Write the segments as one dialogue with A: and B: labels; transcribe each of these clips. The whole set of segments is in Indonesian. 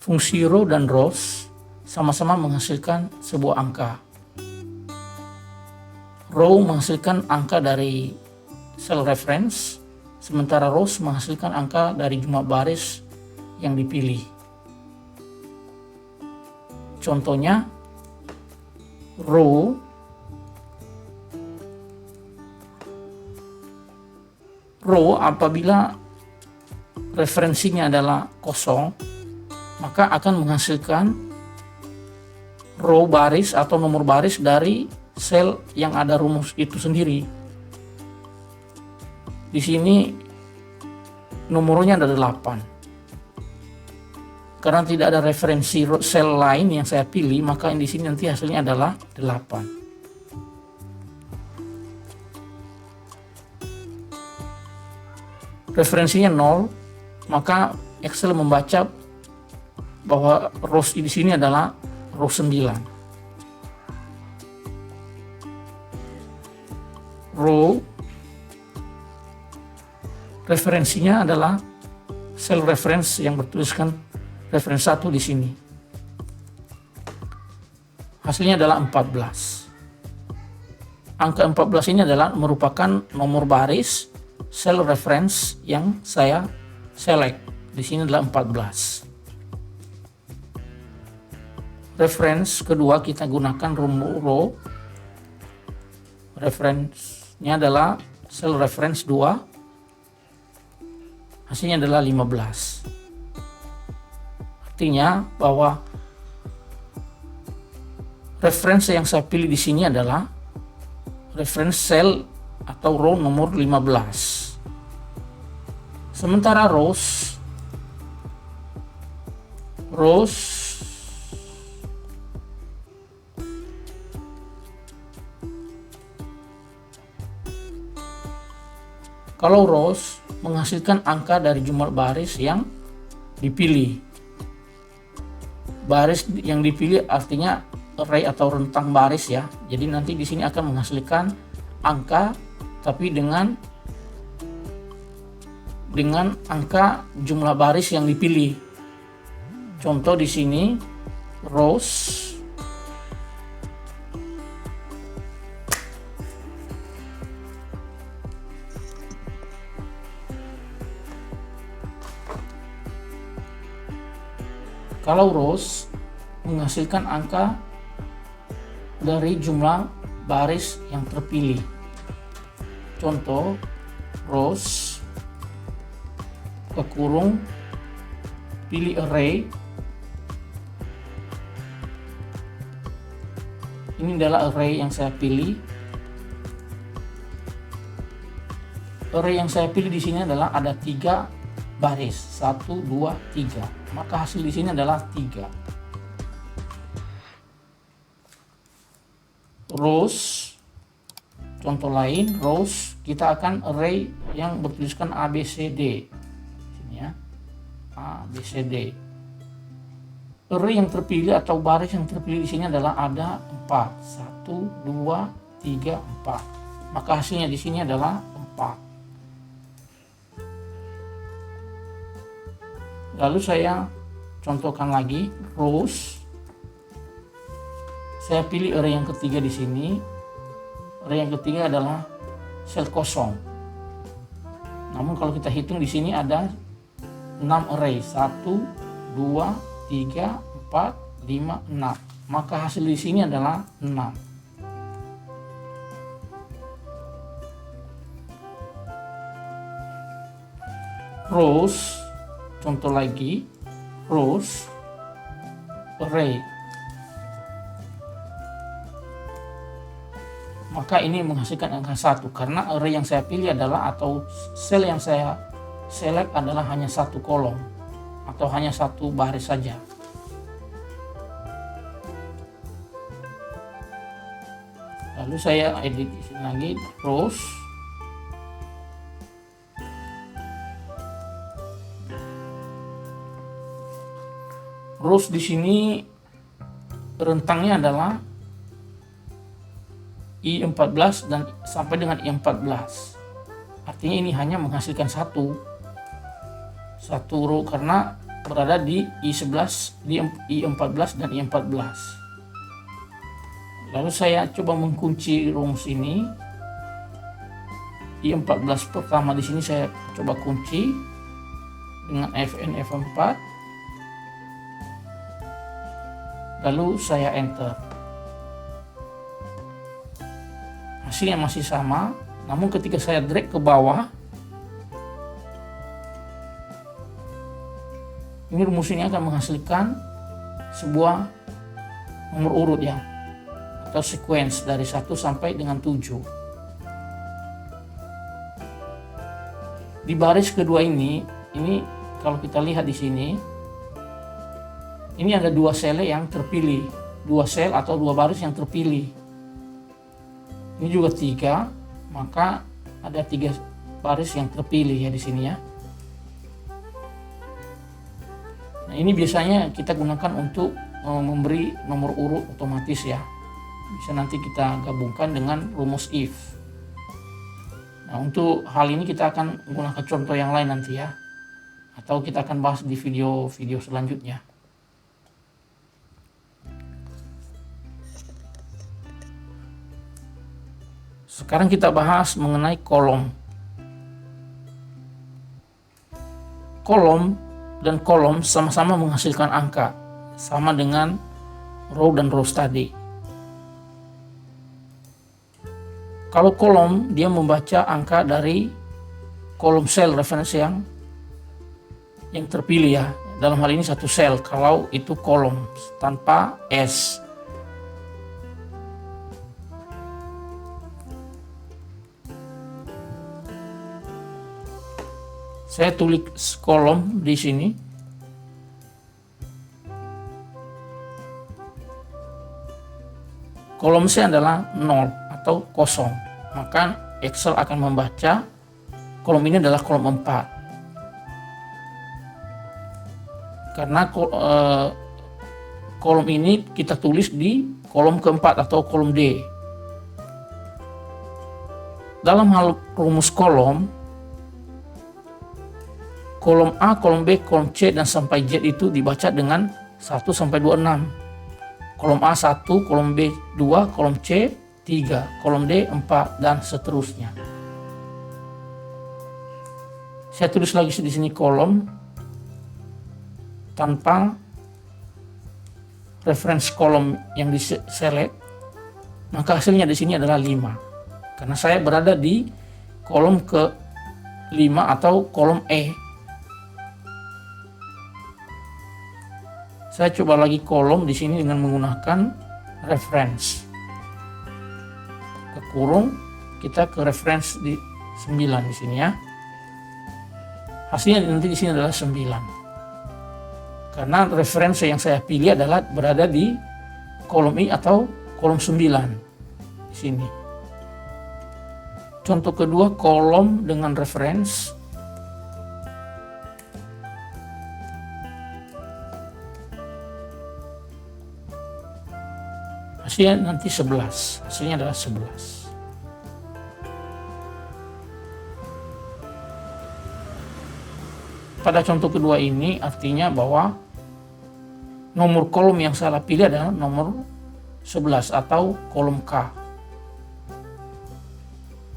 A: Fungsi row dan rows sama-sama menghasilkan sebuah angka. Row menghasilkan angka dari sel reference, sementara rows menghasilkan angka dari jumlah baris yang dipilih. Contohnya, row apabila referensinya adalah kosong, maka akan menghasilkan row baris atau nomor baris dari sel yang ada rumus itu sendiri. Di sini nomornya ada 8. Karena tidak ada referensi sel lain yang saya pilih, maka di sini nanti hasilnya adalah 8. Referensinya 0, maka Excel membaca bahwa rows di sini adalah row 9. Row referensinya adalah sel reference yang bertuliskan reference 1 di sini. Hasilnya adalah 14. Angka 14 ini adalah merupakan nomor baris sel reference yang saya select. Di sini adalah 14. Reference kedua kita gunakan row. Reference-nya adalah sel reference 2. Hasilnya adalah 15. Artinya bahwa reference yang saya pilih di sini adalah reference cell atau row nomor 15. Sementara rows kalau rows menghasilkan angka dari jumlah baris yang dipilih. Baris yang dipilih artinya array atau rentang baris ya. Jadi nanti di sini akan menghasilkan angka tapi dengan angka jumlah baris yang dipilih. Contoh di sini rows kalau rows menghasilkan angka dari jumlah baris yang terpilih. Contoh rows kekurung pilih array. Ini adalah array yang saya pilih. Array yang saya pilih di sini adalah ada 3 baris, 1, 2, 3. Maka hasil di sini adalah 3. Rows, contoh lain, rows kita akan array yang bertuliskan ABCD. Sini ya, ABCD. Array yang terpilih atau baris yang terpilih di sini adalah ada 4. 1, 2, 3, 4. Maka hasilnya di sini adalah 4. Lalu saya contohkan lagi rows. Saya pilih array yang ketiga di sini. Array yang ketiga adalah sel kosong. Namun kalau kita hitung di sini ada 6 array. 1, 2, 3, 4, 5, 6. Maka hasil di sini adalah 6. Rows, contoh lagi, rows, array. Maka ini menghasilkan angka 1 karena array yang saya pilih adalah atau sel yang saya select adalah hanya 1 kolom atau hanya 1 baris saja. Lalu saya edit di sini lagi rows. Rows di sini rentangnya adalah I14 dan sampai dengan I14. Artinya ini hanya menghasilkan satu row karena berada di I11, di I14 dan I14. Lalu saya coba mengunci rumus ini. I14 pertama di sini saya coba kunci dengan Fn F4. Lalu saya enter. Hasilnya masih sama, namun ketika saya drag ke bawah, ini rumus ini akan menghasilkan sebuah nomor urut ya, atau sequence dari 1 sampai dengan 7. Di baris kedua ini kalau kita lihat di sini, ini ada 2 sel yang terpilih, 2 sel atau 2 baris yang terpilih. Ini juga 3, maka ada 3 baris yang terpilih ya di sini ya. Nah, ini biasanya kita gunakan untuk memberi nomor urut otomatis ya. Bisa nanti kita gabungkan dengan rumus if. Nah, untuk hal ini kita akan menggunakan contoh yang lain nanti ya. Atau kita akan bahas di video-video selanjutnya. Sekarang kita bahas mengenai kolom. Kolom dan kolom sama-sama menghasilkan angka, sama dengan row dan rows tadi. Kalau kolom, dia membaca angka dari kolom sel referensi yang terpilih ya. Dalam hal ini satu sel, kalau itu kolom tanpa S. Saya tulis kolom di sini. Kolom C adalah 0 atau kosong. Maka Excel akan membaca kolom ini adalah kolom 4. Karena kolom ini kita tulis di kolom keempat atau kolom D. Dalam hal rumus kolom A, kolom B, kolom C, dan sampai Z itu dibaca dengan 1 sampai 26. Kolom A 1, kolom B 2, kolom C 3, kolom D 4, dan seterusnya. Saya tulis lagi di sini kolom tanpa reference kolom yang diselect, maka hasilnya di sini adalah 5. Karena saya berada di kolom ke-5 atau kolom E. Saya coba lagi kolom di sini dengan menggunakan reference. Ke kurung, kita ke reference di 9 di sini ya. Hasilnya nanti di sini adalah 9. Karena referensi yang saya pilih adalah berada di kolom I atau kolom 9 di sini. Contoh kedua, kolom dengan reference. Hasilnya nanti 11. Hasilnya adalah 11. Pada contoh kedua ini artinya bahwa nomor kolom yang salah pilih adalah nomor 11 atau kolom K.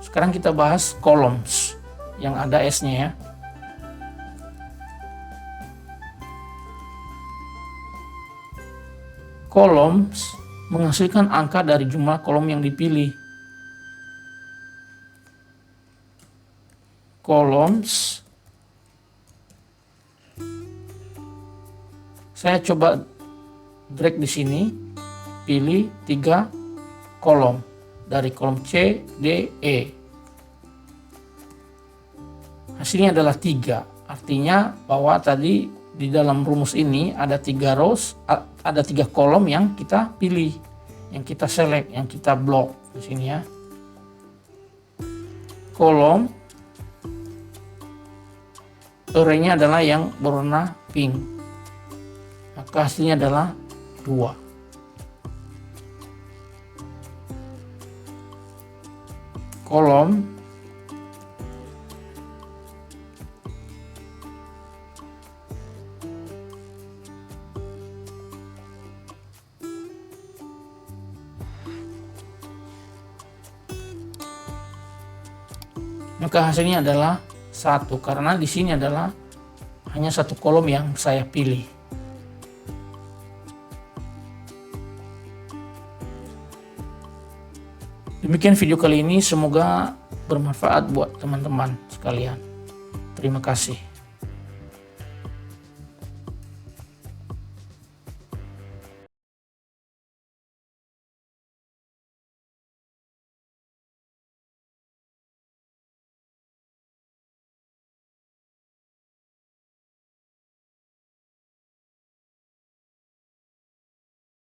A: Sekarang kita bahas columns yang ada S-nya ya. Columns menghasilkan angka dari jumlah kolom yang dipilih. Columns, saya coba drag di sini, pilih 3 kolom dari kolom C, D, E. Hasilnya adalah 3. Artinya bahwa tadi di dalam rumus ini ada 3 rows, ada 3 kolom yang kita pilih, yang kita select, yang kita block di sini ya. Kolom array-nya adalah yang berwarna pink. Maka hasilnya adalah 2. Kolom maka hasilnya adalah 1 karena di sini adalah hanya satu kolom yang saya pilih. Demikian video kali ini, semoga bermanfaat buat teman-teman sekalian. Terima kasih.